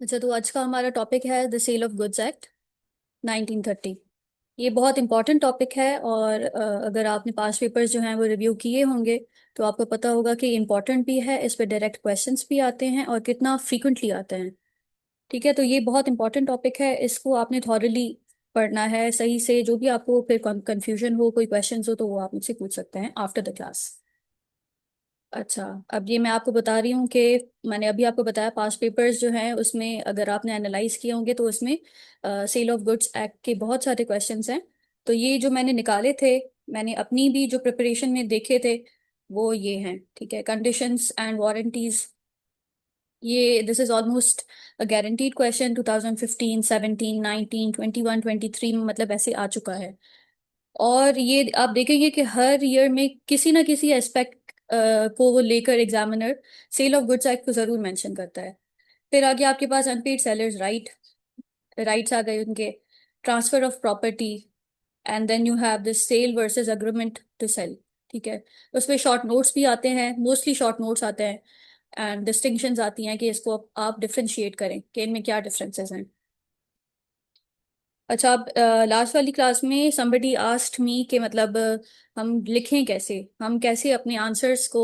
अच्छा, तो आज का हमारा टॉपिक है the sale of goods act 1930। ये बहुत इंपॉर्टेंट टॉपिक है और अगर आपने पास पेपर्स जो हैं वो रिव्यू किए होंगे तो आपको पता होगा कि इम्पॉर्टेंट भी है। इस पे डायरेक्ट क्वेश्चंस भी आते हैं और कितना फ्रीक्वेंटली आते हैं। ठीक है, तो ये बहुत इंपॉर्टेंट टॉपिक है, इसको आपने थॉरली पढ़ना है सही से। जो भी आपको फिर कंफ्यूजन हो, कोई क्वेश्चंस हो, तो वो आप मुझसे पूछ सकते हैं आफ्टर द क्लास। अच्छा, अब ये मैं आपको बता रही हूँ कि मैंने अभी आपको बताया पास्ट पेपर्स जो हैं उसमें अगर आपने एनालाइज किए होंगे तो उसमें सेल ऑफ गुड्स एक्ट के बहुत सारे क्वेश्चंस हैं। तो ये जो मैंने निकाले थे, मैंने अपनी भी जो प्रिपरेशन में देखे थे, वो ये हैं। ठीक है, कंडीशंस एंड वारंटीज, ये this is almost a guaranteed question. 2015, 17, 19, 21, 23 में मतलब ऐसे आ चुका है। और ये आप देखेंगे कि हर ईयर में किसी ना किसी एस्पेक्ट को वो लेकर examiner sale of goods act को जरूर मेंशन करता है। फिर आगे आपके पास अनपेड सेलर्स राइट्स आ गए उनके, transfer of property, and then you have this sale versus agreement to sale. ठीक है, उसमें शॉर्ट नोट्स भी आते हैं, मोस्टली शॉर्ट नोट्स आते हैं, एंड डिस्टिंक्शंस आती हैं कि इसको आप डिफरेंशिएट करें कि इनमें क्या डिफरेंसेस हैं। अच्छा, अब लास्ट वाली क्लास में somebody asked me कि मतलब हम लिखें कैसे, हम कैसे अपने आंसर्स को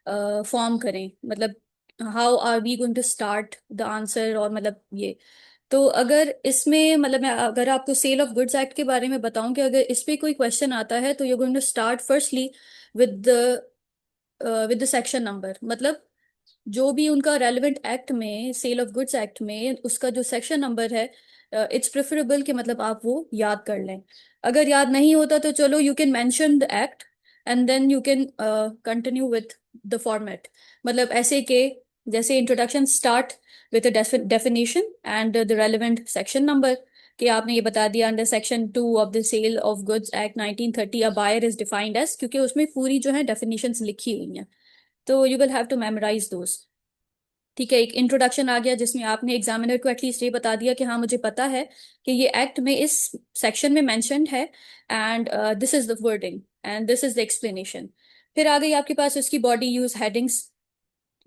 फॉर्म करें, मतलब how are we going to start the answer, और मतलब ये। तो अगर इसमें मतलब मैं अगर आपको सेल ऑफ गुड्स एक्ट के बारे में बताऊं कि अगर इस पे कोई क्वेश्चन आता है तो you going to start firstly with the section number. मतलब जो भी उनका रेलिवेंट एक्ट में, सेल ऑफ गुड्स एक्ट में उसका जो सेक्शन नंबर है, इट्स प्रेफरेबल कि मतलब आप वो याद कर लें। अगर याद नहीं होता तो चलो, you can mention the act and then you can continue with the format. मतलब ऐसे के जैसे introduction start with a definition and the relevant section number, कि आपने ये बता दिया under section 2 of the sale of goods act 1930 a buyer is defined as, क्योंकि उसमें पूरी जो है डेफिनेशंस लिखी हुई हैं। तो you will have to memorise those. ठीक है, एक इंट्रोडक्शन आ गया जिसमें आपने एग्जामिनर को एटलीस्ट ये बता दिया कि हाँ मुझे पता है कि ये एक्ट में इस सेक्शन में मेंशन्ड है, and this is the wording and this is the explanation. फिर आ गई आपके पास उसकी बॉडी यूज हेडिंग्स।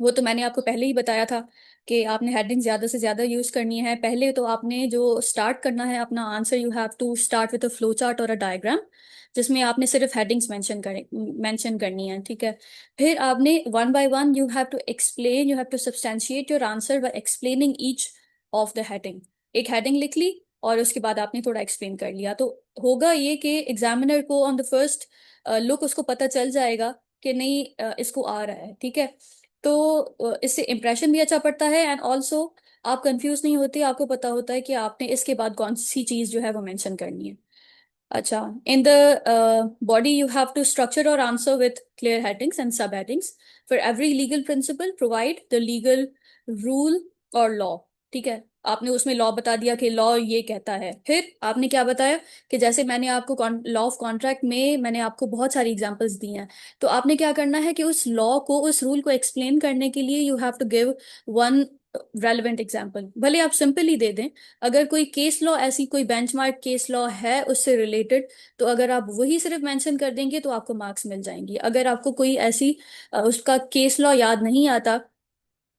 वो तो मैंने आपको पहले ही बताया था कि आपने हेडिंग ज्यादा से ज्यादा यूज करनी है। पहले तो आपने जो स्टार्ट करना है अपना answer, you have to start with a flow chart और अ डायग्राम, जिसमें आपने सिर्फ हेडिंग्स मेंशन करनी है। ठीक है, फिर आपने one by one you have to explain, you have to substantiate your answer by explaining each of the heading. एक हेडिंग लिख ली और उसके बाद आपने थोड़ा एक्सप्लेन कर लिया, तो होगा ये कि एग्जामिनर को ऑन द फर्स्ट लुक उसको पता चल जाएगा कि नहीं इसको आ रहा है। ठीक है, तो इससे इम्प्रेशन भी अच्छा पड़ता है, एंड ऑल्सो आप कंफ्यूज नहीं होते, आपको पता होता है कि आपने इसके बाद कौन सी चीज जो है वो मेंशन करनी है। अच्छा, in the body you have to structure your answer with clear headings and sub headings. For every legal principle provide the legal rule or law. ठीक है, आपने उसमें लॉ बता दिया कि लॉ ये कहता है। फिर आपने क्या बताया कि जैसे मैंने आपको लॉ ऑफ कॉन्ट्रैक्ट में मैंने आपको बहुत सारी एग्जांपल्स दी हैं, तो आपने क्या करना है कि उस लॉ को, उस रूल को एक्सप्लेन करने के लिए you have to give one relevant example, भले आप सिंपल ही दे दें। अगर कोई केस लॉ, ऐसी कोई बेंचमार्क केस लॉ है उससे रिलेटेड, तो अगर आप वही सिर्फ मेंशन कर देंगे तो आपको मार्क्स मिल जाएंगी। अगर आपको कोई ऐसी उसका केस लॉ याद नहीं आता,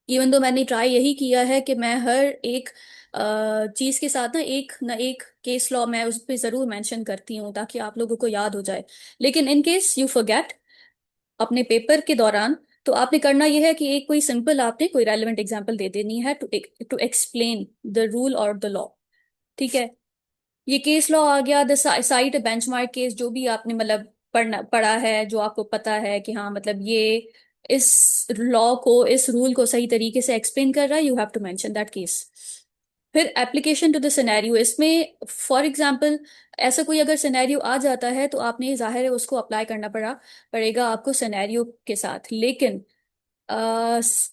इवन तो मैंने ट्राई यही किया है कि मैं हर एक चीज के साथ ना एक केस लॉ मैं उस पर जरूर मेंशन करती हूँ ताकि आप लोगों को याद हो जाए। लेकिन इन केस यू फॉरगेट अपने पेपर के दौरान, तो आपने करना यह है कि एक कोई सिंपल आपने कोई रेलिवेंट एग्जांपल दे देनी है टू एक्सप्लेन द रूल और द लॉ। ठीक है, ये केस लॉ आ गया, द साइट बेंचमार्क केस, जो भी आपने मतलब पढ़ा है, जो आपको पता है कि हाँ मतलब ये इस लॉ को, इस रूल को सही तरीके से एक्सप्लेन कर रहा है, you have to mention that case. फिर एप्लीकेशन टू द सिनेरियो, इसमें फॉर एग्जांपल ऐसा कोई अगर सिनेरियो आ जाता है तो आपने जाहिर है उसको अप्लाई करना पड़ेगा आपको सिनेरियो के साथ। लेकिन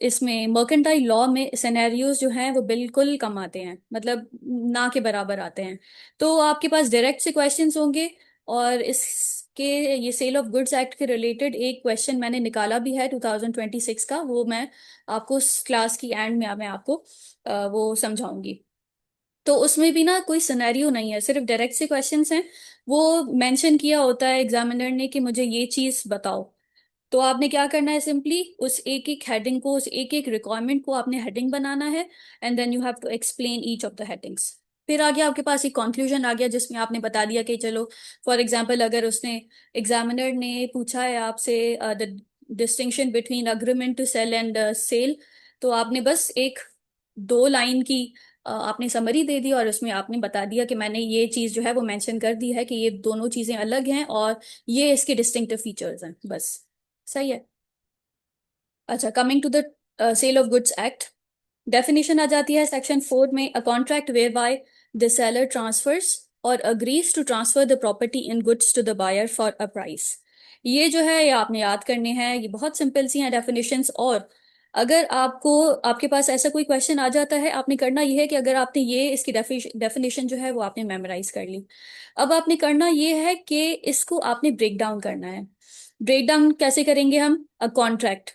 इसमें मर्केंटाइल लॉ में सिनेरियोज जो हैं वो बिल्कुल कम आते हैं, मतलब ना के बराबर आते हैं। तो आपके पास डायरेक्ट से क्वेश्चंस होंगे। और इसके, ये सेल ऑफ गुड्स एक्ट के रिलेटेड एक क्वेश्चन मैंने निकाला भी है 2026 का, वो मैं आपको क्लास की एंड में मैं आपको वो समझाऊंगी। तो उसमें भी ना कोई सिनेरियो नहीं है, सिर्फ डायरेक्ट से क्वेश्चंस हैं। वो मेंशन किया होता है एग्जामिनर ने कि मुझे ये चीज बताओ। तो आपने क्या करना है, सिंपली उस एक एक हेडिंग को, उस एक एक रिक्वायरमेंट को आपने हेडिंग बनाना है, and then you have to explain each of the headings. फिर आ गया आपके पास एक कंक्लूजन आ गया, जिसमें आपने बता दिया कि चलो फॉर एग्जांपल अगर उसने, एग्जामिनर ने पूछा है आपसे the distinction between agreement to sale and sale, तो आपने बस एक 2 लाइन की आपने समरी दे दी, और उसमें आपने बता दिया कि मैंने ये चीज जो है वो मेंशन कर दी है कि ये दोनों चीजें अलग हैं और ये इसके डिस्टिंक्टिव फीचर्स हैं, बस। सही है। अच्छा, coming to the sale of goods act, definition आ जाती है सेक्शन 4 में, a contract whereby the seller transfers or agrees to transfer the property in goods to the buyer for a price. ये जो है ये आपने याद करने हैं, ये बहुत सिंपल सी हैं डेफिनेशंस। और अगर आपको, आपके पास ऐसा कोई क्वेश्चन आ जाता है, आपने करना ये है कि अगर आपने ये इसकी डेफिनेशन जो है वो आपने मेमोराइज कर ली, अब आपने करना ये है कि इसको आपने ब्रेक डाउन करना है। ब्रेक डाउन कैसे करेंगे हम? अ कॉन्ट्रैक्ट,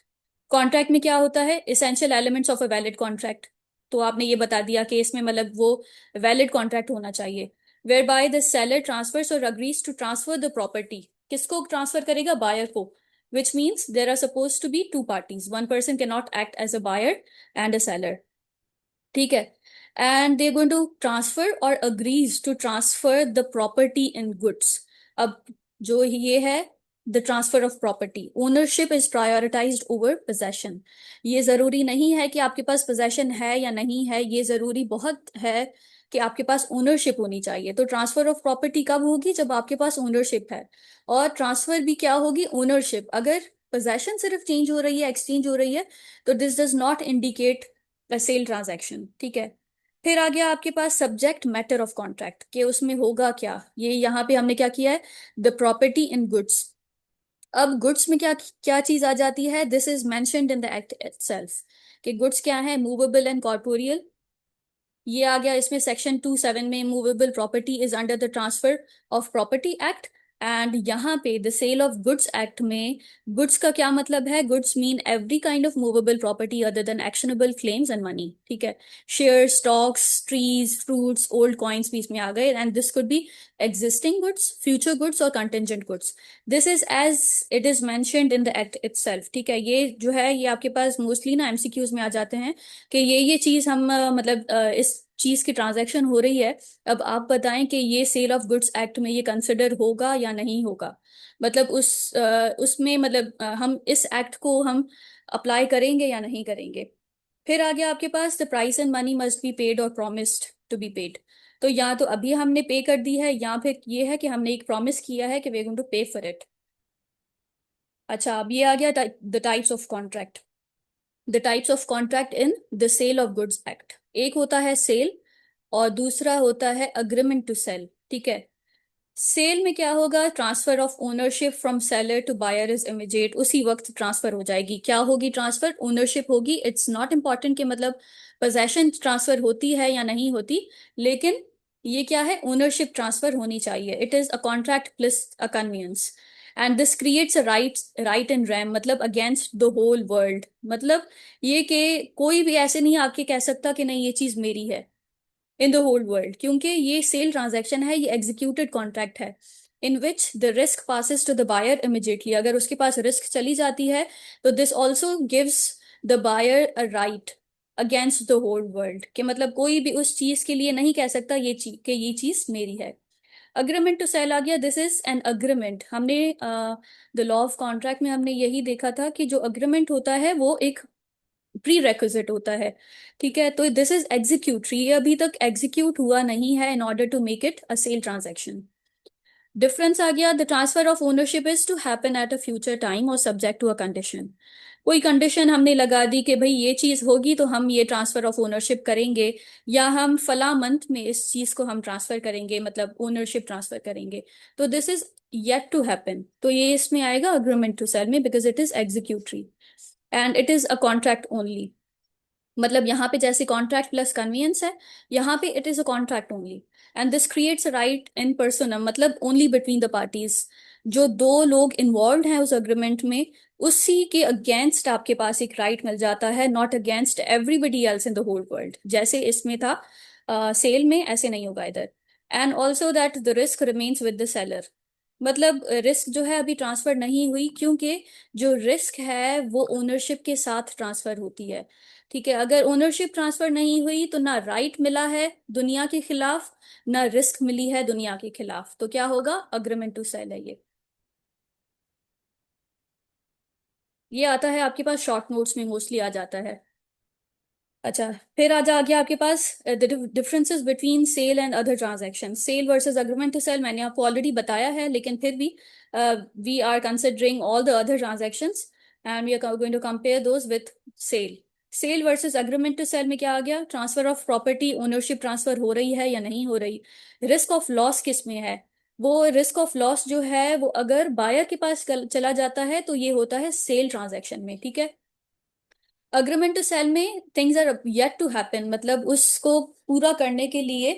कॉन्ट्रैक्ट में क्या होता है, essential elements of a valid contract. तो आपने ये बता दिया कि इसमें मतलब वो वैलिड कॉन्ट्रैक्ट होना चाहिए, whereby the seller transfers or agrees to transfer the property. किसको ट्रांसफर करेगा? बायर को। Which means there are suppose to be 2 parties, one person can not act as a buyer and a seller. ठीक है। And they going to transfer or agrees to transfer the property in goods. अब जो ये है, the transfer of property, ownership is prioritised over possession. ये जरूरी नहीं है कि आपके पास पोजेशन है या नहीं है, ये जरूरी बहुत है कि आपके पास ओनरशिप होनी चाहिए। तो ट्रांसफर ऑफ प्रॉपर्टी कब होगी? जब आपके पास ओनरशिप है। और ट्रांसफर भी क्या होगी? ओनरशिप। अगर पोजेशन सिर्फ चेंज हो रही है, एक्सचेंज हो रही है, तो this does not indicate sale transaction. ठीक है। फिर आ गया आपके पास सब्जेक्ट मैटर ऑफ कॉन्ट्रैक्ट, कि उसमें होगा क्या। ये यहाँ पे हमने क्या किया है, द प्रॉपर्टी इन गुड्स। अब गुड्स में क्या क्या चीज आ जाती है? This is mentioned in the act itself, कि गुड्स क्या है, मूवेबल एंड कॉर्पोरियल। ये आ गया इसमें सेक्शन 2(7) में, movable property is under the transfer of property act. And यहाँ पे the sale of goods act में, गुड्स का क्या मतलब है? Goods mean every kind of movable property other than actionable claims and money. ठीक है। Share, stocks, trees, fruits, old coins भी इसमें आ गए, and this could be existing goods, future goods और contingent goods. This is as it is mentioned in the act itself. ठीक है। ये जो है ये आपके पास मोस्टली ना एमसीक्यूज में आ जाते हैं, कि ये चीज हम मतलब इस चीज की ट्रांजैक्शन हो रही है। अब आप बताएं कि ये सेल ऑफ गुड्स एक्ट में ये कंसिडर होगा या नहीं होगा, मतलब उसमें मतलब हम इस एक्ट को हम अप्लाई करेंगे या नहीं करेंगे। फिर आ गया आपके पास, the price and money must be paid or promised to be paid. तो या तो अभी हमने पे कर दी है, या फिर ये है कि हमने एक प्रॉमिस किया है कि वे going to pay for it. अच्छा, अब ये आ गया the types of contract. The types of contract in the sale of goods act, एक होता है सेल और दूसरा होता है अग्रीमेंट टू सेल। ठीक है। सेल में क्या होगा? Transfer of ownership from seller to buyer is immediate, उसी वक्त ट्रांसफर हो जाएगी। क्या होगी ट्रांसफर? ओनरशिप होगी। इट्स नॉट इम्पॉर्टेंट कि मतलब पोजेशन ट्रांसफर होती है या नहीं होती, लेकिन ये क्या है, ओनरशिप ट्रांसफर होनी चाहिए। It is a contract plus a convenience, and this creates a right in RAM, मतलब अगेंस्ट द होल वर्ल्ड। मतलब ये कि कोई भी ऐसे नहीं आके कह सकता कि नहीं ये चीज मेरी है इन द होल वर्ल्ड, क्योंकि ये सेल ट्रांजैक्शन है, ये एग्जीक्यूटेड कॉन्ट्रैक्ट है, in which the risk passes to the buyer immediately. अगर उसके पास रिस्क चली जाती है, तो this also gives the buyer a right against the whole world, कि मतलब कोई भी उस चीज के लिए नहीं कह सकता ये चीज कि ये चीज मेरी है। अग्रीमेंट टू सेल आ गया, दिस इज एन अग्रीमेंट। हमने द लॉ ऑफ कॉन्ट्रैक्ट में हमने यही देखा था कि जो अग्रीमेंट होता है वो एक प्री रेक्विजिट होता है। ठीक है। तो दिस इज एग्जीक्यूटरी, ये अभी तक एग्जीक्यूट हुआ नहीं है in order to make it a sale transaction. Difference आ गया, the transfer of ownership is to happen at a future time और सब्जेक्ट टू अ कंडीशन। कोई कंडीशन हमने लगा दी कि भाई ये चीज होगी तो हम ये ट्रांसफर ऑफ ओनरशिप करेंगे, या हम फला मंथ में इस चीज को हम ट्रांसफर करेंगे, मतलब ओनरशिप ट्रांसफर करेंगे। तो this is yet to happen, तो ये इसमें आएगा अग्रीमेंट टू सेल में, because it is executory and it is a contract only. मतलब यहाँ पे जैसे कॉन्ट्रैक्ट प्लस कन्वीनियंस है, यहाँ पे it is a contract only, and this creates a right in personam, मतलब ओनली बिटवीन द पार्टीज। जो दो लोग इन्वॉल्व हैं उस अग्रीमेंट में, उसी के अगेंस्ट आपके पास एक राइट मिल जाता है, not against everybody else in the whole world. जैसे इसमें था सेल में, ऐसे नहीं होगा इधर। And also that the risk remains with the seller. मतलब रिस्क जो है अभी ट्रांसफर नहीं हुई, क्योंकि जो रिस्क है वो ओनरशिप के साथ ट्रांसफर होती है। ठीक है, अगर ओनरशिप ट्रांसफर नहीं हुई तो ना राइट मिला है दुनिया के खिलाफ, ना रिस्क मिली है दुनिया के खिलाफ, तो क्या होगा? अग्रीमेंट टू सेल है ये आता है आपके पास शॉर्ट नोट्स में, मोस्टली आ जाता है। अच्छा, फिर आ गया आपके पास the differences between sale and other transaction. Sale versus agreement to sell मैंने आपको ऑलरेडी बताया है, लेकिन फिर भी we are considering all the other transactions and we are going to compare those with sale. Sale versus agreement to cell में क्या आ गया? Transfer of property, ownership transfer हो रही है या नहीं हो रही। रिस्क ऑफ लॉस किस में है? वो रिस्क ऑफ लॉस जो है वो अगर बायर के पास चला जाता है तो ये होता है सेल ट्रांजैक्शन में। ठीक है, अग्रीमेंट टू सेल में things are yet to happen, मतलब उसको पूरा करने के लिए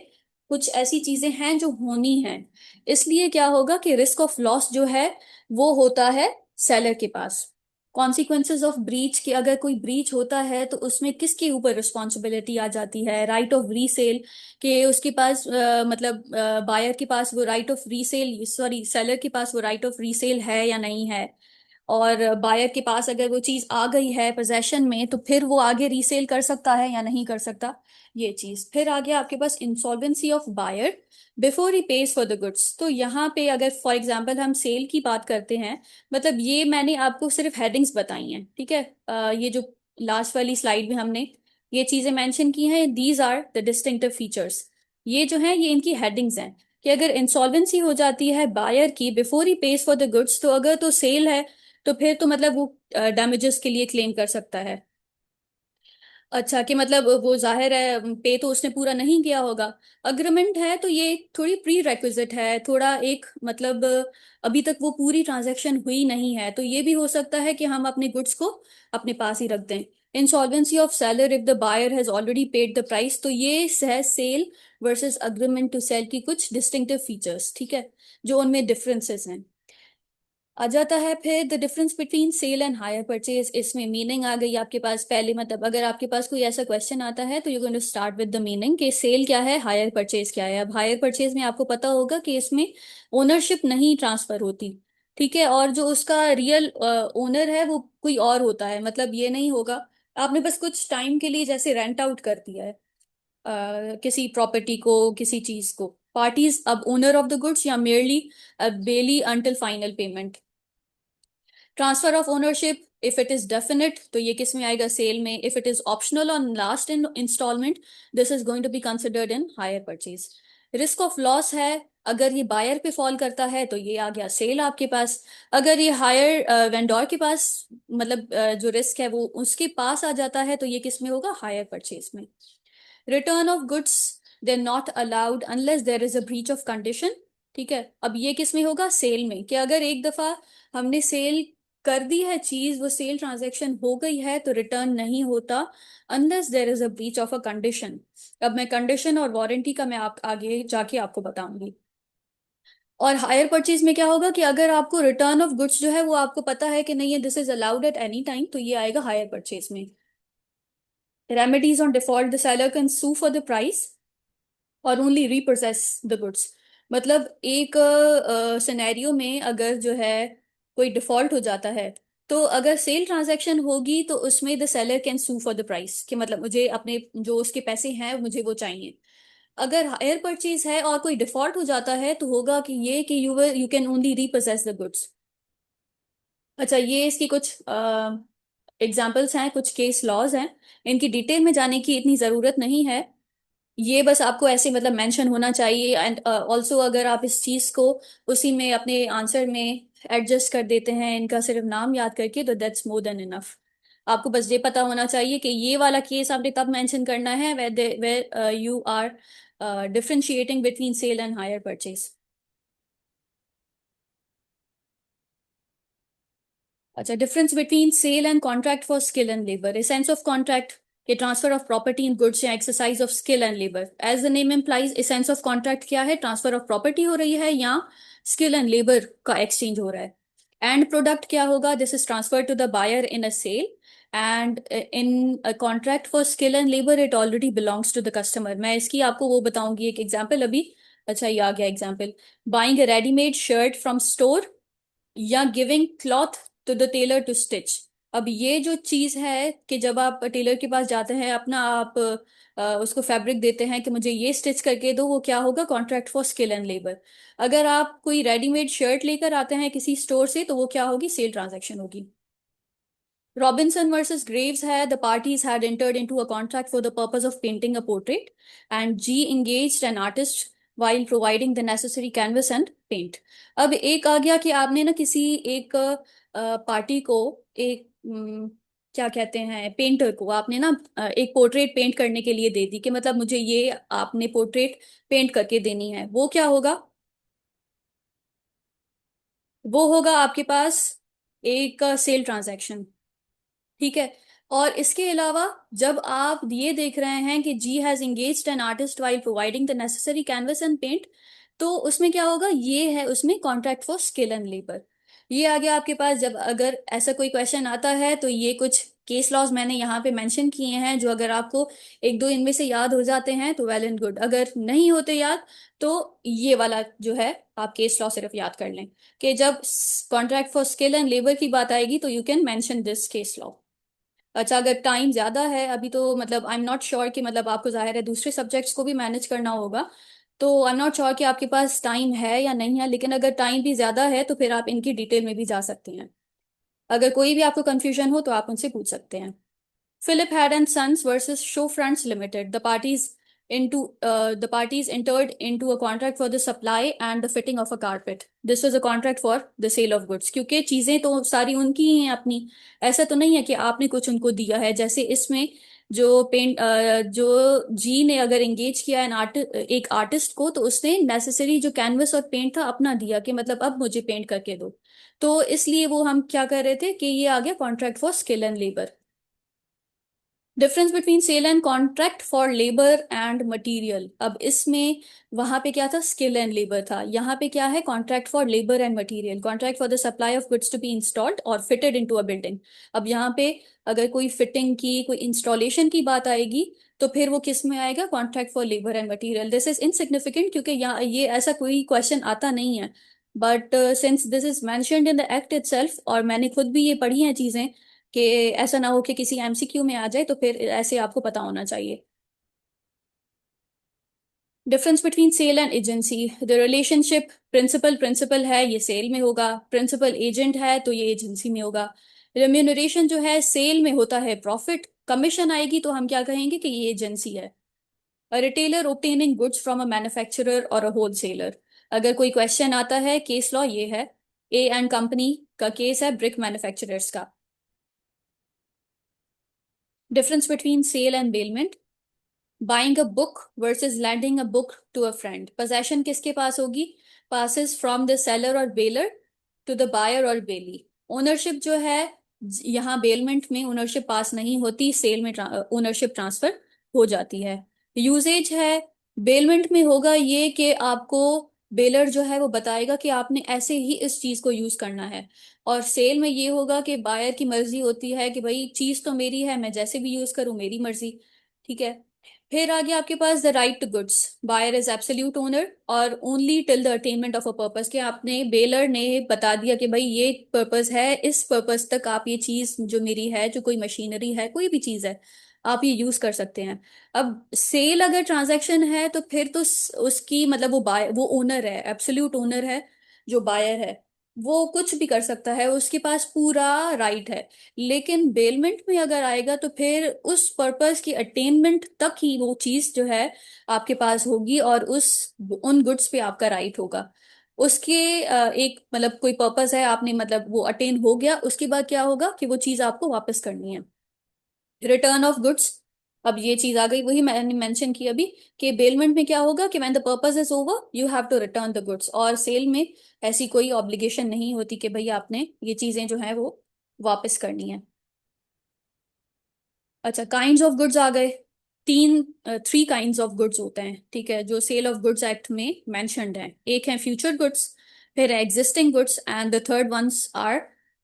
कुछ ऐसी चीजें हैं जो होनी हैं। इसलिए क्या होगा कि रिस्क ऑफ लॉस जो है वो होता है सेलर के पास। कॉन्सिक्वेंसेस ऑफ ब्रीच, कि अगर कोई ब्रीच होता है तो उसमें किसके ऊपर रिस्पॉन्सिबिलिटी आ जाती है? राइट ऑफ रीसेल, कि उसके पास मतलब बायर के पास वो right of resale, sorry seller के पास वो राइट ऑफ रीसेल है या नहीं है। और बायर के पास अगर वो चीज आ गई है पोजेशन में तो फिर वो आगे रीसेल कर सकता है या नहीं कर सकता, ये चीज। फिर आ गया आपके पास insolvency of buyer before he pays for the goods. तो यहाँ पे अगर फॉर एग्जांपल हम सेल की बात करते हैं, मतलब ये मैंने आपको सिर्फ हेडिंग्स बताई हैं, ठीक है। ये जो लास्ट वाली स्लाइड में हमने ये चीजें मेंशन की हैं, these are the distinctive features. ये जो है ये इनकी हेडिंग्स हैं कि अगर इंसॉल्वेंसी हो जाती है बायर की before he pays for the goods, तो अगर तो सेल है तो फिर तो मतलब वो डैमेजेस के लिए क्लेम कर सकता है। अच्छा, कि मतलब वो जाहिर है पे तो उसने पूरा नहीं किया होगा। अग्रीमेंट है तो ये थोड़ी प्री रेक्विजिट है, थोड़ा एक मतलब अभी तक वो पूरी ट्रांजैक्शन हुई नहीं है, तो ये भी हो सकता है कि हम अपने गुड्स को अपने पास ही रख दें। Insolvency of seller if the buyer has already paid the price, तो ये है sale versus agreement to sale की कुछ डिस्टिंक्टिव फीचर्स, ठीक है, जो उनमें डिफरेंसेस हैं। आ जाता है फिर the difference between sale and hire purchase. इसमें मीनिंग आ गई आपके पास पहले, मतलब अगर आपके पास कोई ऐसा क्वेश्चन आता है तो you going to start with the meaning कि सेल क्या है, हायर परचेज क्या है। अब हायर परचेज में आपको पता होगा कि इसमें ओनरशिप नहीं ट्रांसफर होती, ठीक है, और जो उसका रियल ओनर है वो कोई और होता है। मतलब ये नहीं होगा आपने बस कुछ टाइम के लिए जैसे रेंट आउट कर दिया है किसी प्रॉपर्टी को, किसी चीज को। पार्टीज अब ओनर ऑफ द गुड्स या merely bailee until final payment. Transfer of ownership if it is definite तो ये किस में आएगा? सेल में। If it is optional on last in instalment, this is going to be considered in hire purchase. Risk of loss है, अगर ये buyer पे फॉल करता है तो ये आ गया सेल आपके पास। अगर ये हायर वेंडर के पास, मतलब जो रिस्क है वो उसके पास आ जाता है, तो ये किस में होगा? हायर परचेज में। Return of goods, they not allowed unless there is a breach of condition. ठीक है, अब ये किस में होगा? सेल में, कि अगर एक दफा हमने सेल कर दी है चीज, वो सेल ट्रांजैक्शन हो गई है, तो रिटर्न नहीं होता unless there is a breach of a condition. अब मैं कंडीशन और वारंटी का मैं आप आगे जाके आपको बताऊंगी। और हायर परचेज में क्या होगा कि अगर आपको रिटर्न ऑफ गुड्स जो है वो आपको पता है कि नहीं है, this is allowed at any time, तो ये आएगा हायर परचेज में। Remedies on default, the seller can sue for the price और ओनली रीप्रोसेस द गुड्स। मतलब एक सिनेरियो में अगर जो है कोई डिफॉल्ट हो जाता है, तो अगर सेल ट्रांजैक्शन होगी तो उसमें the seller can sue for the price, कि मतलब मुझे अपने जो उसके पैसे हैं मुझे वो चाहिए। अगर हायर परचेज है और कोई डिफॉल्ट हो जाता है तो होगा कि ये कि you can only repossess the goods. अच्छा, ये इसकी कुछ एग्जाम्पल्स हैं, कुछ केस लॉज हैं। इनकी डिटेल में जाने की इतनी जरूरत नहीं है, ये बस आपको ऐसे मतलब मेंशन होना चाहिए। एंड ऑल्सो अगर आप इस चीज को उसी में अपने आंसर में एडजस्ट कर देते हैं इनका सिर्फ नाम याद करके, तो दैट्स मोर देन इनफ। आपको बस ये पता होना चाहिए कि ये वाला केस आपने तब मेंशन करना है where you are differentiating between sale and hire purchase. अच्छा, difference between sale and contract for skill and labour. Essence of contract के transfer of property in goods या exercise of skill and labour. As the name implies, essence of contract क्या है? Transfer of property हो रही है या skill and labour का exchange हो रहा है। एंड प्रोडक्ट क्या होगा? This is transfer to the buyer in a sale, and in a contract for skill and labour it already belongs to the customer. मैं इसकी आपको वो बताऊंगी एक एग्जाम्पल अभी। अच्छा, ये आ गया example. Buying a readymade shirt from store या giving cloth to the tailor to stitch. अब ये जो चीज है कि जब आप टेलर के पास जाते हैं, अपना आप उसको फैब्रिक देते हैं कि मुझे ये स्टिच करके दो, वो क्या होगा? Contract for skill and labour. अगर आप कोई रेडीमेड शर्ट लेकर आते हैं किसी स्टोर से, तो वो क्या होगी? सेल ट्रांजैक्शन होगी। Robinson versus Graves had the parties had entered into a contract for the purpose of painting a portrait, and G engaged an artist while providing the necessary canvas and paint. अब एक आ गया कि आपने ना किसी एक party को एक क्या कहते हैं, पेंटर को आपने ना एक पोर्ट्रेट पेंट करने के लिए दे दी कि मतलब मुझे ये आपने पोर्ट्रेट पेंट करके देनी है। वो क्या होगा? वो होगा आपके पास एक सेल ट्रांजैक्शन। ठीक है। और इसके अलावा जब आप ये देख रहे हैं कि G has engaged an artist while providing the necessary canvas and paint, तो उसमें क्या होगा? ये है उसमें contract for skill and labour. ये आ गया आपके पास। जब अगर ऐसा कोई क्वेश्चन आता है तो ये कुछ केस लॉज मैंने यहाँ पे मेंशन किए हैं, जो अगर आपको एक दो इनमें से याद हो जाते हैं तो वेल एंड गुड, अगर नहीं होते याद तो ये वाला जो है आप केस लॉ सिर्फ याद कर लें कि जब contract for skill and labour की बात आएगी तो you can mention this case law. अच्छा, अगर टाइम ज्यादा है अभी तो मतलब आई एम नॉट श्योर कि मतलब आपको जाहिर है दूसरे सब्जेक्ट्स को भी मैनेज करना होगा, तो आई एम नॉट श्योर कि आपके पास टाइम है या नहीं है, लेकिन अगर टाइम भी ज्यादा है तो फिर आप इनकी डिटेल में भी जा सकते हैं। अगर कोई भी आपको कंफ्यूजन हो तो आप उनसे पूछ सकते हैं। Philip Head and Sons versus Showfronts Limited. The parties entered into a contract for the supply and the fitting of a carpet. This was a contract for the sale of goods. क्योंकि चीजें तो सारी उनकी ही हैं अपनी। ऐसा तो नहीं है कि आपने कुछ उनको दिया है। जैसे इसमें जो जी ने अगर एंगेज किया एक आर्टिस्ट को, तो उसने नेसेसरी जो कैनवस और पेंट था अपना दिया कि मतलब अब मुझे पेंट करके दो। तो इसलिए वो हम क्या कर रहे थे कि ये आ गया contract for skill and labour. Difference between sale and contract for labour and material. अब इसमें वहां पे क्या था? स्किल एंड लेबर था। यहाँ पे क्या है? Contract for labour and material. Contract for the supply of goods to be installed और फिटेड इनटू अ बिल्डिंग। अब यहाँ पे अगर कोई फिटिंग की, कोई इंस्टॉलेशन की बात आएगी तो फिर वो किस में आएगा? Contract for labour and material. This is insignificant क्योंकि यहाँ ये ऐसा कोई क्वेश्चन आता नहीं है, but since this is mentioned in the act itself, और मैंने खुद भी ये पढ़ी हैं चीजें, कि ऐसा ना हो कि किसी एमसीक्यू में आ जाए, तो फिर ऐसे आपको पता होना चाहिए। Difference between sale and agency. The relationship principal principal है, ये सेल में होगा। प्रिंसिपल एजेंट है तो ये एजेंसी में होगा। रेम्यूनरेशन जो है सेल में होता है प्रॉफिट, कमीशन आएगी तो हम क्या कहेंगे कि ये एजेंसी है। A retailer obtaining goods from a manufacturer और अ होलसेलर। अगर कोई क्वेश्चन आता है, केस लॉ ये है। ए एंड कंपनी का केस है ब्रिक मैन्युफैक्चरर्स का। Difference between sale and bailment. Buying a book versus lending a book to a friend. Possession किसके पास होगी? पासिस फ्रॉम द सेलर और बेलर टू द बायर और बेली। ओनरशिप जो है, यहाँ बेलमेंट में ओनरशिप पास नहीं होती, सेल में ओनरशिप ट्रांसफर हो जाती है। यूजेज है, बेलमेंट में होगा ये कि आपको बेलर जो है वो बताएगा कि आपने ऐसे ही इस चीज को यूज करना है। और सेल में ये होगा कि बायर की मर्जी होती है कि भाई चीज तो मेरी है, मैं जैसे भी यूज करूं मेरी मर्जी। ठीक है। फिर आगे आपके पास the right to goods. Buyer is absolute owner और only till the attainment of a purpose, कि आपने बेलर ने बता दिया कि भाई ये पर्पस है, इस पर्पस तक आप ये चीज जो मेरी है, जो कोई मशीनरी है, कोई भी चीज है, आप ये यूज कर सकते हैं। अब सेल अगर ट्रांजैक्शन है तो फिर तो उसकी मतलब वो ओनर है, एब्सोल्यूट ओनर है। जो बायर है वो कुछ भी कर सकता है, उसके पास पूरा राइट है। लेकिन बेलमेंट में अगर आएगा तो फिर उस पर्पस की अटेनमेंट तक ही वो चीज जो है आपके पास होगी, और उन गुड्स पे आपका राइट होगा। उसके एक मतलब कोई पर्पस है, आपने मतलब वो अटेन हो गया, उसके बाद क्या होगा कि वो चीज आपको वापस करनी है। Return of goods. अब ये चीज आ गई, वही मैंने मेंशन की अभी, कि बेलमेंट में क्या होगा कि when the purpose is over you have to return the goods, और सेल में ऐसी कोई ऑब्लिगेशन नहीं होती कि भाई आपने ये चीजें जो है वो वापस करनी है। अच्छा, काइंड्स ऑफ गुड्स आ गए। तीन थ्री काइंड्स ऑफ गुड्स होते हैं, ठीक है, जो सेल ऑफ गुड्स एक्ट में मेंशन्ड है। एक है फ्यूचर गुड्स, फिर है existing goods, and the third ones are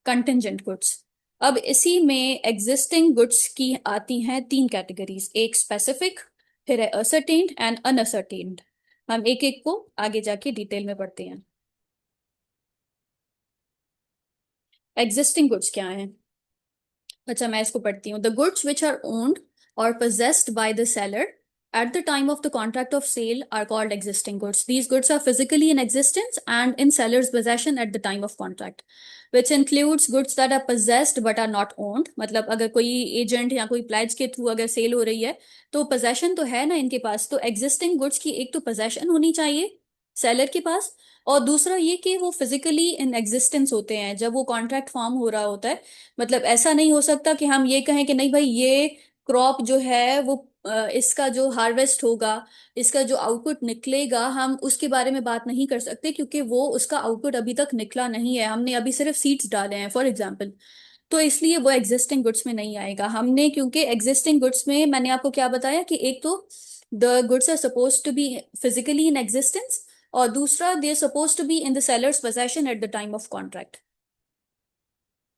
contingent goods. अब इसी में एग्जिस्टिंग गुड्स की आती हैं तीन कैटेगरीज, एक स्पेसिफिक, फिर है असरटेन्ड एंड अनअसरटेन्ड। हम एक एक को आगे जाके डिटेल में पढ़ते हैं। एग्जिस्टिंग गुड्स क्या है? अच्छा, मैं इसको पढ़ती हूँ। The goods which are owned और possessed by the seller at the time of the contract of sale are called existing goods. These goods are physically in existence and in seller's possession at the time of contract, which includes goods that are possessed but are not owned. मतलब अगर कोई agent या कोई pledge के through अगर cell हो रही है तो पोजेशन तो है ना इनके पास, तो एग्जिस्टिंग गुड्स की एक तो पोजेशन होनी चाहिए सेलर के पास, और दूसरा ये कि वो फिजिकली इन एग्जिस्टेंस होते हैं जब वो कॉन्ट्रैक्ट फॉर्म हो रहा होता है। मतलब ऐसा नहीं हो सकता कि हम ये कहें कि नहीं भाई ये क्रॉप जो है वो इसका जो हार्वेस्ट होगा, इसका जो आउटपुट निकलेगा, हम उसके बारे में बात नहीं कर सकते क्योंकि वो उसका आउटपुट अभी तक निकला नहीं है, हमने अभी सिर्फ सीड्स डाले हैं फॉर एग्जाम्पल। तो इसलिए वो एग्जिस्टिंग गुड्स में नहीं आएगा हमने, क्योंकि एग्जिस्टिंग गुड्स में मैंने आपको क्या बताया कि एक तो the goods are suppose to be physically in existence, और दूसरा they are suppose to be in the seller's possession at the time of contract.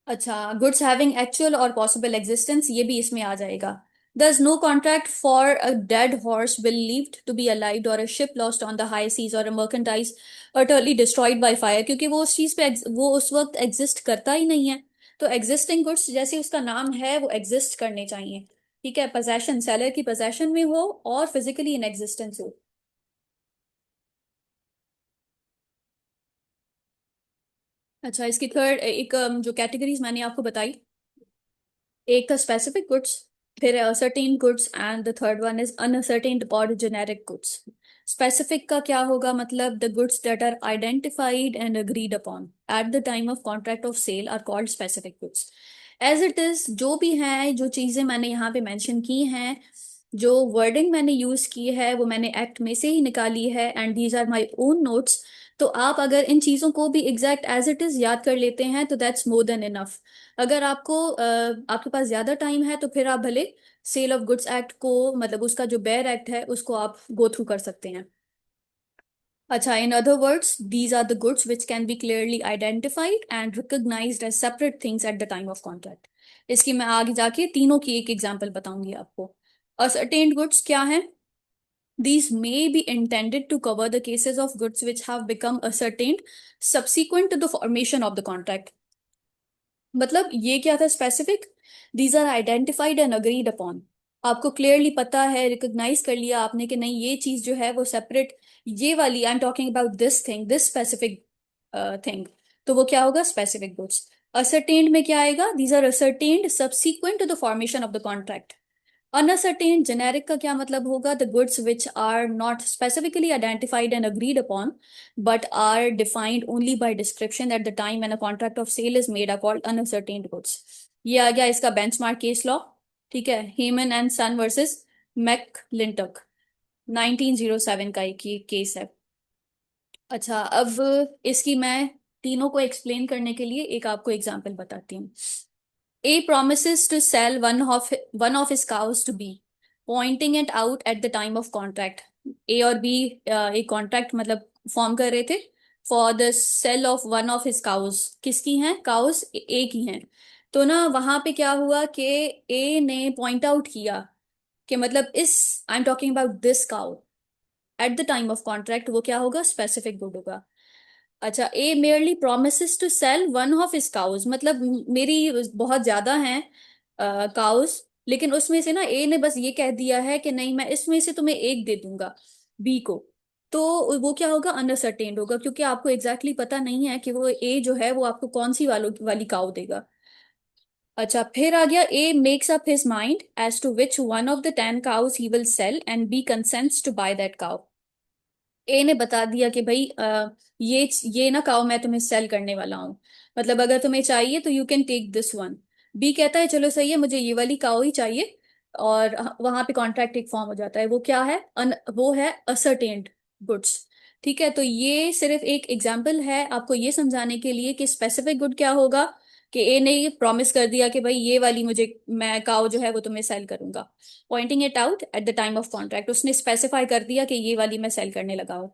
अच्छा, गुड्स हैविंग एक्चुअल और पॉसिबल एग्जिस्टेंस ये भी इसमें आ जाएगा। There's no contract for a dead horse believed to be alive or a ship lost on the high seas or a merchandise utterly destroyed by fire, क्योंकि वो उस चीज पे वो उस वक्त एग्जिस्ट करता ही नहीं है। तो एग्जिस्टिंग गुड्स जैसे उसका नाम है वो एग्जिस्ट करने चाहिए। ठीक है, पोजेशन सेलर की पोजेशन में हो और फिजिकली इन एग्जिस्टेंस हो। अच्छा, इसकी थर्ड एक जो कैटेगरीज मैंने आपको बताई, एक था स्पेसिफिक गुड्स, फिर है ascertained goods, and the third one is unascertained और जेनेरिक गुड्स। स्पेसिफिक का क्या होगा? मतलब the goods that are identified and agreed upon at the time of contract of sale are called specific goods. As it is जो भी है, जो चीजें मैंने यहाँ पे मेंशन की हैं, जो वर्डिंग मैंने यूज की है वो मैंने एक्ट में से ही निकाली है, and these are my own notes. तो आप अगर इन चीजों को भी एग्जैक्ट एज इट इज याद कर लेते हैं तो दैट्स मोर देन इनफ। अगर आपको आपके पास ज्यादा टाइम है तो फिर आप भले सेल ऑफ गुड्स एक्ट को, मतलब उसका जो बेयर एक्ट है उसको आप गो थ्रू कर सकते हैं। अच्छा, in other words these are the goods which can be clearly identified and recognised as separate things at the time of contract. इसकी मैं आगे जाके तीनों की एक एग्जांपल बताऊंगी आपको। असर्टेन्ड गुड्स क्या है? These may be intended to cover the cases of goods which have become ascertained subsequent to the formation of the contract. मतलब ये क्या था specific? These are identified and agreed upon. आपको clearly पता है, recognise कर लिया आपने कि नहीं ये चीज जो है वो सेपरेट, ये वाली आई am talking about this thing, this specific thing, तो वो क्या होगा? Specific goods. असरटेन्ड में क्या आएगा? These are ascertained subsequent to the formation of the contract. Unascertained generic का क्या मतलब होगा? The goods which are not specifically identified and agreed upon but are defined only by description at the time when a contract of sale is made are called unascertained goods. ये आ गया इसका benchmark case law. ठीक है, हेमन and sun versus मैकलिंटक, 1907 का एक ये case है। अच्छा, अब इसकी मैं तीनों को एक्सप्लेन करने के लिए एक आपको एग्जांपल बताती हूँ। A promises to sell one of his cows to B, pointing it out at the time of contract. A और B एक कॉन्ट्रैक्ट मतलब फॉर्म कर रहे थे for the sale of one of his cows. किसकी हैं काउज? ए की हैं। तो ना वहां पे क्या हुआ कि ए ने पॉइंट आउट किया कि मतलब इस, I am talking about this cow, at the time of contract वो क्या होगा? स्पेसिफिक गुड होगा। अच्छा, A merely promises to sell one of his cows, मतलब मेरी बहुत ज्यादा हैं काउज, लेकिन उसमें से ना ए ने बस ये कह दिया है कि नहीं मैं इसमें से तुम्हें एक दे दूंगा बी को। तो वो क्या होगा? अनसर्टेन्ड होगा, क्योंकि आपको एग्जैक्टली पता नहीं है कि वो ए जो है वो आपको कौन सी वाली काउ देगा। अच्छा, फिर आ गया A makes up his mind as to which one of the 10 cows he will sell and B consents to buy that cow. A ने बता दिया कि भाई ये ना काओ मैं तुम्हें सेल करने वाला हूँ, मतलब अगर तुम्हें चाहिए तो you can take this one. B कहता है चलो सही है मुझे ये वाली काओ ही चाहिए, और वहां पे कॉन्ट्रैक्ट एक फॉर्म हो जाता है। वो क्या है? वो है असर्टेन्ड गुड्स। ठीक है, तो ये सिर्फ एक एग्जाम्पल है आपको ये समझाने के लिए कि स्पेसिफिक गुड क्या होगा, कि ए ने ये प्रॉमिस कर दिया कि भाई ये वाली मुझे, मैं काओ जो है वो तुम्हें सेल करूंगा, Poynting it out at the time of contract. उसने स्पेसिफाई कर दिया कि ये वाली मैं सेल करने लगा हूँ।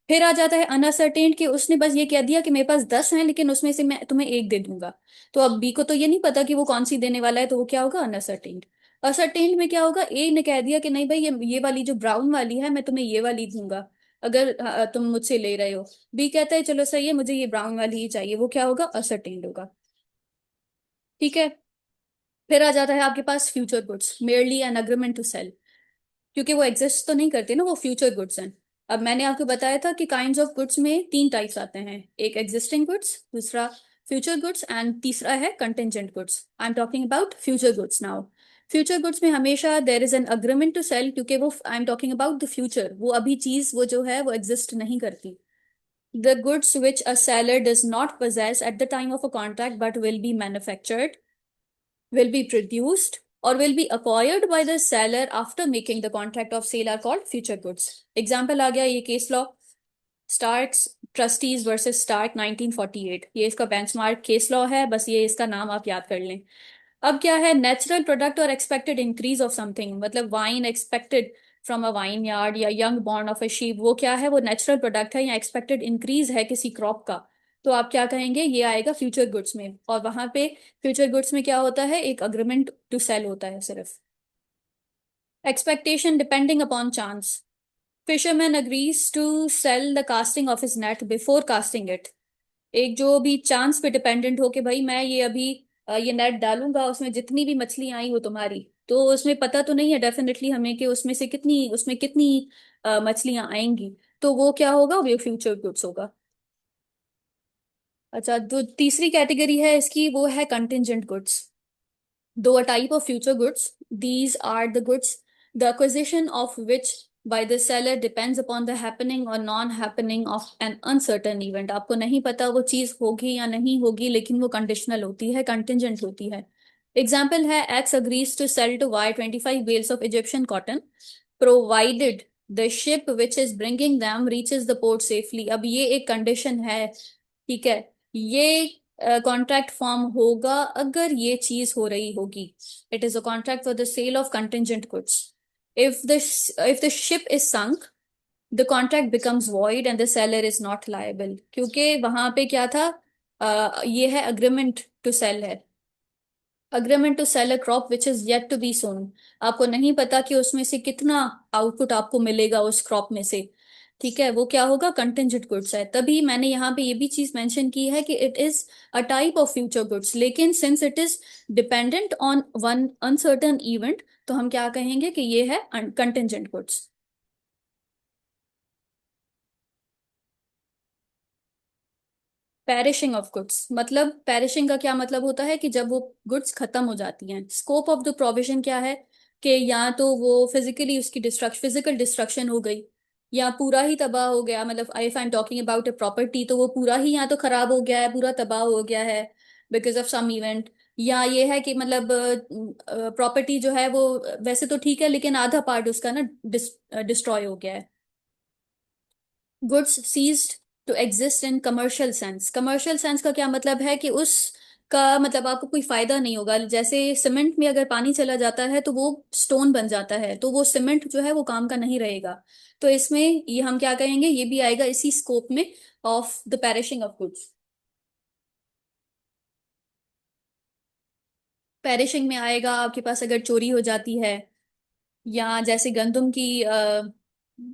फिर आ जाता है अनअसर्टेन, कि उसने बस ये कह दिया कि मेरे पास 10 हैं लेकिन उसमें से मैं तुम्हें एक दे दूंगा। तो अब बी को तो ये नहीं पता कि वो कौन सी देने वाला है, तो वो क्या होगा? अनअसर्टेन। असर्टेन में क्या होगा? ए ने कह दिया कि नहीं भाई ये वाली जो ब्राउन वाली है मैं तुम्हें ये वाली दूंगा। अगर तुम मुझसे ले रहे हो, बी कहता है चलो सही है मुझे ये ब्राउन वाली ही चाहिए, वो क्या होगा, असरटेन्ड होगा। ठीक है। फिर आ जाता है आपके पास future goods, merely an agreement to sell, क्योंकि वो एग्जिस्ट तो नहीं करते ना, वो फ्यूचर गुड्स हैं। अब मैंने आपको बताया था कि काइंड्स ऑफ गुड्स में तीन टाइप्स आते हैं, एक एग्जिस्टिंग गुड्स, दूसरा फ्यूचर गुड्स एंड तीसरा है contingent goods. I am talking about future goods now. Future goods में हमेशा there is an agreement to sell, क्योंकि वो I am talking about the future, वो अभी चीज वो जो है वो एग्जिस्ट नहीं करती। The goods which a seller does not possess at the time of a contract but will be manufactured, will be produced, or will be acquired by the seller after making the contract of sale are called future goods. Example आ गया ये case law, Stark's trustees versus Stark 1948, ये इसका benchmark case law है, बस ये इसका नाम आप याद कर लें। अब क्या है, नेचुरल प्रोडक्ट और एक्सपेक्टेड इंक्रीज ऑफ समथिंग, मतलब wine expected from a vineyard या young born of a sheep, वो क्या है, वो नेचुरल प्रोडक्ट है या एक्सपेक्टेड इंक्रीज है किसी क्रॉप का। तो आप क्या कहेंगे, ये आएगा फ्यूचर गुड्स में। और वहां पे फ्यूचर गुड्स में क्या होता है, एक अग्रीमेंट टू सेल होता है सिर्फ। Expectation depending upon chance, fisherman agrees to sell the casting of his net before casting it। एक जो भी चांस पे डिपेंडेंट हो कि भाई मैं ये अभी ये नेट डालूंगा, उसमें जितनी भी मछली आई वो तुम्हारी, तो उसमें पता तो नहीं है डेफिनेटली हमें कि उसमें कितनी मछलियां आएंगी, तो वो क्या होगा, वो फ्यूचर गुड्स होगा। अच्छा, जो तीसरी कैटेगरी है इसकी वो है contingent goods. Though a type of future goods, these are the goods the acquisition of which by the seller depends upon the happening or non-happening of an uncertain event। आपको नहीं पता वो चीज होगी या नहीं होगी, लेकिन वो कंडीशनल होती है, कंटिजेंट होती है। एग्जाम्पल है, x agrees to sell to Y 25 bales of Egyptian cotton provided the ship which is bringing them reaches the port safely। अब ये एक कंडीशन है, ठीक है। ये कॉन्ट्रैक्ट फॉर्म होगा अगर ये चीज हो रही होगी। It is a contract for the sale of contingent goods. If the if the ship is sunk, the contract becomes void and the seller is not liable, क्योंकि वहां पे क्या था, ये है अग्रीमेंट टू सेल है, agreement to sell a crop which is yet to be sown. आपको नहीं पता कि उसमें से कितना आउटपुट आपको मिलेगा उस क्रॉप में से, ठीक है, वो क्या होगा, कंटिजेंट गुड्स है। तभी मैंने यहाँ पे ये भी चीज मेंशन की है कि it is a type of future goods, लेकिन since it is dependent on one uncertain event, तो हम क्या कहेंगे कि ये है contingent goods. Perishing of goods, मतलब पेरिशिंग का क्या मतलब होता है कि जब वो गुड्स खत्म हो जाती हैं। स्कोप ऑफ द प्रोविजन क्या है, कि या तो वो फिजिकली उसकी डिस्ट्रक्शन, फिजिकल डिस्ट्रक्शन हो गई, या पूरा ही तबाह हो गया, मतलब if I am talking about a property तो वो पूरा ही या तो खराब हो गया है, पूरा तबाह हो गया है बिकॉज ऑफ सम इवेंट, या ये है कि मतलब प्रॉपर्टी जो है वो वैसे तो ठीक है लेकिन आधा पार्ट उसका ना डिस्ट्रॉय हो गया है। Goods ceased to exist in commercial sense, commercial sense का क्या मतलब है कि उस का मतलब आपको कोई फायदा नहीं होगा। जैसे सीमेंट में अगर पानी चला जाता है तो वो स्टोन बन जाता है, तो वो सीमेंट जो है वो काम का नहीं रहेगा। तो इसमें ये हम क्या कहेंगे, ये भी आएगा इसी स्कोप में of the perishing of goods. Perishing में आएगा आपके पास अगर चोरी हो जाती है, या जैसे गंदम की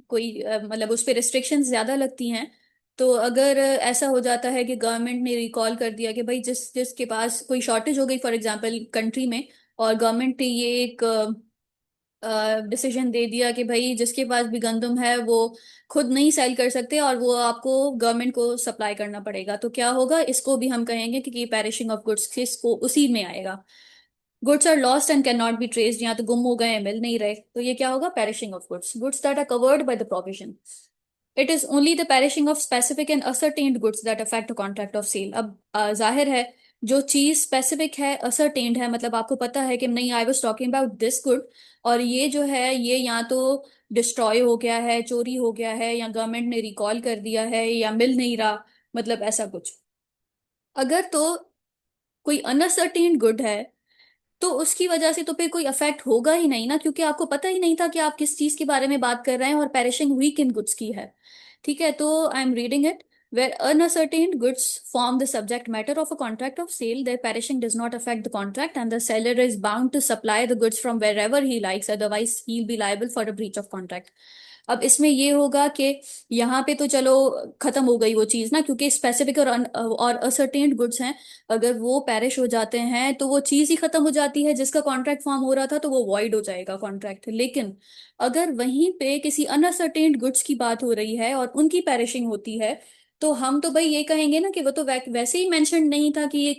कोई मतलब उस पर रिस्ट्रिक्शंस ज्यादा लगती हैं। तो अगर ऐसा हो जाता है कि गवर्नमेंट ने रिकॉल कर दिया कि भाई जिस जिसके पास कोई शॉर्टेज हो गई फॉर एग्जांपल कंट्री में, और गवर्नमेंट ने ये एक डिसीजन दे दिया कि भाई जिसके पास भी गंदम है वो खुद नहीं सेल कर सकते और वो आपको गवर्नमेंट को सप्लाई करना पड़ेगा, तो क्या होगा, इसको भी हम कहेंगे कि पेरिशिंग ऑफ गुड्स इसको उसी में आएगा। Goods are lost and can not be traced, या तो गुम हो गए हैं, मिल नहीं रहे, तो ये क्या होगा, perishing of goods. Goods that are covered by the provision, it is only the perishing of specific and ascertained goods that affect the contract of sale. अब जाहिर है जो चीज स्पेसिफिक है, असरटेन्ड है, मतलब आपको पता है कि नहीं, I was talking about this good, और ये जो है ये या तो डिस्ट्रॉय हो गया है, चोरी हो गया है, या गवर्नमेंट ने रिकॉल कर दिया है, या मिल नहीं रहा, मतलब ऐसा कुछ। अगर तो कोई अनसर्टेन्ड गुड है तो उसकी वजह से तो फिर कोई अफेक्ट होगा ही नहीं ना, क्योंकि आपको पता ही नहीं था कि आप किस चीज के बारे में बात कर रहे हैं, और पेरिशिंग हुई किन गुड्स की है। ठीक है, तो I am reading it, where unascertained goods form the subject matter of a contract of sale, their perishing does not affect the contract, and the seller is bound to supply the goods from wherever he likes, otherwise he'll be liable for a breach of contract। अब इसमें ये होगा कि यहाँ पे तो चलो खत्म हो गई वो चीज ना, क्योंकि स्पेसिफिक और असर्टेन्ड गुड्स हैं। अगर वो पेरिश हो जाते हैं तो वो चीज ही खत्म हो जाती है जिसका कॉन्ट्रैक्ट फॉर्म हो रहा था, तो वो वॉइड हो जाएगा कॉन्ट्रैक्ट। लेकिन अगर वहीं पे किसी अनअसर्टेन्ड गुड्स की बात हो रही है और उनकी पेरिशिंग होती है, तो हम तो भाई ये कहेंगे ना कि वो तो वैसे ही मेंशन नहीं था कि ये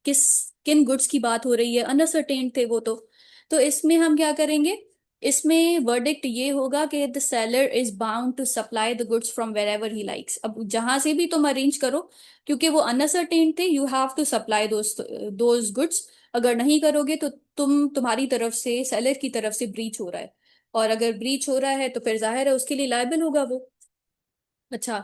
किस किन गुड्स की बात हो रही है, अनअसर्टेन्ड थे वो तो इसमें हम क्या करेंगे, इसमें वर्डिक्ट ये होगा कि the seller is bound to supply the goods from wherever he likes. अब जहां से भी तुम अरेंज करो, क्योंकि वो अनसर्टेन थे, you have to supply those goods. अगर नहीं करोगे तो तुम्हारी तरफ से, सेलर की तरफ से ब्रीच हो रहा है, और अगर ब्रीच हो रहा है तो फिर जाहिर है उसके लिए लायबल होगा वो। अच्छा,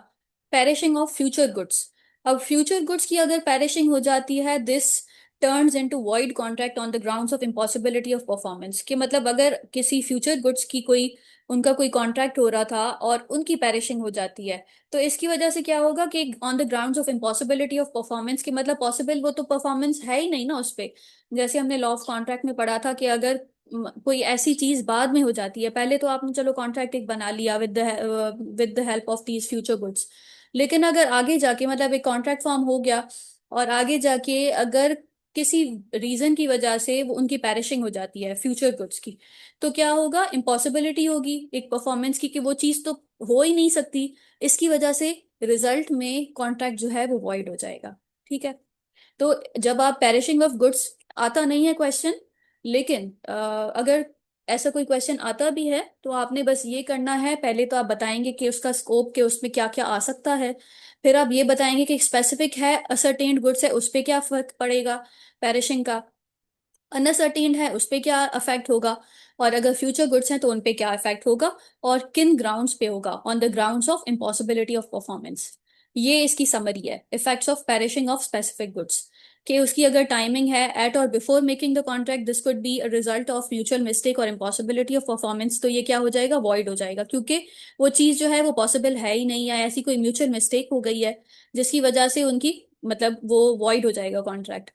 पेरिशिंग ऑफ फ्यूचर गुड्स। अब फ्यूचर गुड्स की अगर पेरिशिंग हो जाती है, this turns into void contract on the grounds of impossibility of performance. कि मतलब अगर किसी फ्यूचर गुड्स की कोई, उनका कोई कॉन्ट्रैक्ट हो रहा था और उनकी पेरिशिंग हो जाती है, तो इसकी वजह से क्या होगा कि on the grounds of impossibility of performance, की मतलब पॉसिबल वो तो परफॉर्मेंस है ही नहीं ना उस पे। जैसे हमने लॉ ऑफ कॉन्ट्रैक्ट में पढ़ा था कि अगर कोई ऐसी चीज बाद में हो जाती है, पहले तो आपने चलो कॉन्ट्रैक्ट एक बना लिया with the help of these future goods, लेकिन अगर आगे जाके मतलब एक कॉन्ट्रैक्ट फॉर्म हो गया और आगे जाके अगर किसी रीजन की वजह से वो उनकी पेरिशिंग हो जाती है फ्यूचर गुड्स की, तो क्या होगा, इम्पॉसिबिलिटी होगी एक परफॉर्मेंस की, कि वो चीज तो हो ही नहीं सकती। इसकी वजह से रिजल्ट में कॉन्ट्रैक्ट जो है वो वॉइड हो जाएगा। ठीक है। तो जब आप पेरिशिंग ऑफ गुड्स, आता नहीं है क्वेश्चन, लेकिन अगर ऐसा कोई क्वेश्चन आता भी है तो आपने बस ये करना है, पहले तो आप बताएंगे कि उसका स्कोप के उसमें क्या क्या आ सकता है, फिर आप ये बताएंगे कि स्पेसिफिक है, असरटेन्ड गुड्स है, उस पे क्या फर्क पड़ेगा पेरिशिंग का, अनसर्टेन्ड है उस पे क्या इफेक्ट होगा, और अगर फ्यूचर गुड्स हैं तो उन पे क्या इफेक्ट होगा, और किन ग्राउंड्स पे होगा, on the grounds of impossibility of performance. ये इसकी समरी है, effects of perishing of specific goods. कि उसकी अगर टाइमिंग है एट और before making the contract, this could be a result of mutual mistake और इम्पॉसिबिलिटी ऑफ परफॉर्मेंस, तो ये क्या हो जाएगा, वॉइड हो जाएगा, क्योंकि वो चीज जो है वो पॉसिबल है ही नहीं, या ऐसी कोई म्यूचुअल मिस्टेक हो गई है जिसकी वजह से उनकी, मतलब वो वॉइड हो जाएगा कॉन्ट्रैक्ट।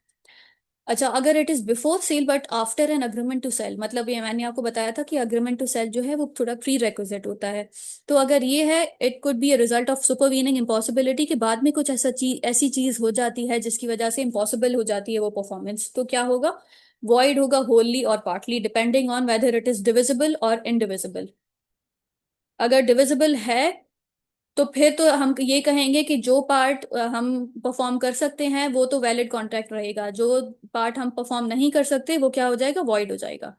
अच्छा, अगर it is before sale but after an agreement to sell, मतलब ये मैंने आपको बताया था कि अग्रीमेंट टू सेल जो है वो थोड़ा प्री रेक्विजिट होता है। तो अगर ये है, it could be a result of supervening impossibility, के बाद में कुछ ऐसी चीज हो जाती है जिसकी वजह से इम्पॉसिबल हो जाती है वो परफॉर्मेंस, तो क्या होगा, वॉइड होगा होली और partly, depending on whether it is divisible और इनडिविजिबल। अगर डिविजिबल है तो फिर तो हम ये कहेंगे कि जो पार्ट हम परफॉर्म कर सकते हैं वो तो वैलिड कॉन्ट्रैक्ट रहेगा, जो पार्ट हम परफॉर्म नहीं कर सकते वो क्या हो जाएगा, वॉइड हो जाएगा।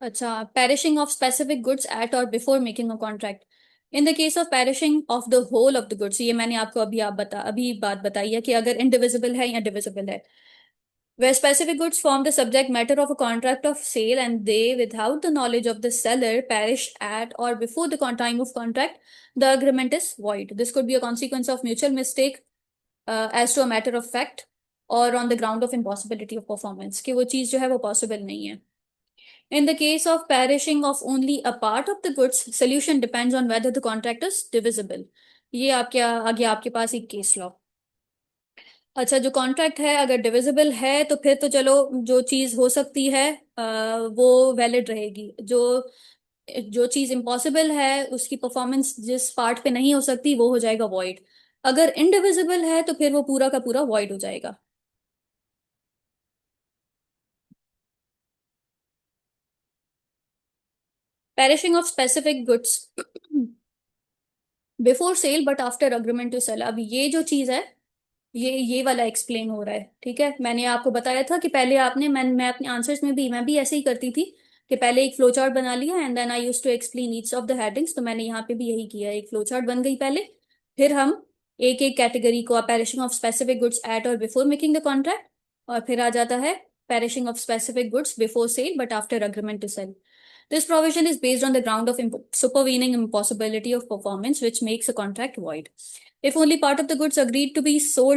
अच्छा, perishing of specific goods at और before making a contract. In the case of perishing of the whole of the goods, ये मैंने आपको अभी बात बताई है कि अगर इनडिविजिबल है या डिविजिबल है, where specific goods form the subject matter of a contract of sale and they, without the knowledge of the seller, perish at or before the time of contract, the agreement is void. This could be a consequence of mutual mistake as to a matter of fact or on the ground of impossibility of performance, कि वो चीज जो है वो possible नहीं है। In the case of perishing of only a part of the goods, solution depends on whether the contract is divisible. ये आपके आगे आपके पास एक केस लॉ। अच्छा, जो कॉन्ट्रैक्ट है अगर डिविजिबल है तो फिर तो चलो जो चीज हो सकती है वो वैलिड रहेगी, जो जो चीज इम्पॉसिबल है उसकी परफॉर्मेंस जिस पार्ट पे नहीं हो सकती वो हो जाएगा वॉइड। अगर इनडिविजिबल है तो फिर वो पूरा का पूरा वॉइड हो जाएगा। Perishing of specific goods before sale but after agreement to sell. अब ये जो चीज है, ये वाला एक्सप्लेन हो रहा है। ठीक है, मैंने आपको बताया था कि पहले आपने, मैं अपने आंसर्स में भी मैं भी ऐसे ही करती थी कि पहले एक फ्लो चार्ट बना लिया and then I use to explain each of the headings, तो मैंने यहाँ पे भी यही किया, एक फ्लो चार्ट बन गई पहले, फिर हम एक एक कैटेगरी को, perishing of specific goods at और बिफोर मेकिंग द कॉन्ट्रैक्ट, और फिर आ जाता है perishing of specific goods before sale but after agreement to sell. This provision is based on the ground of supervening impossibility of performance, which makes a contract void. If only part of the goods agreed to be sold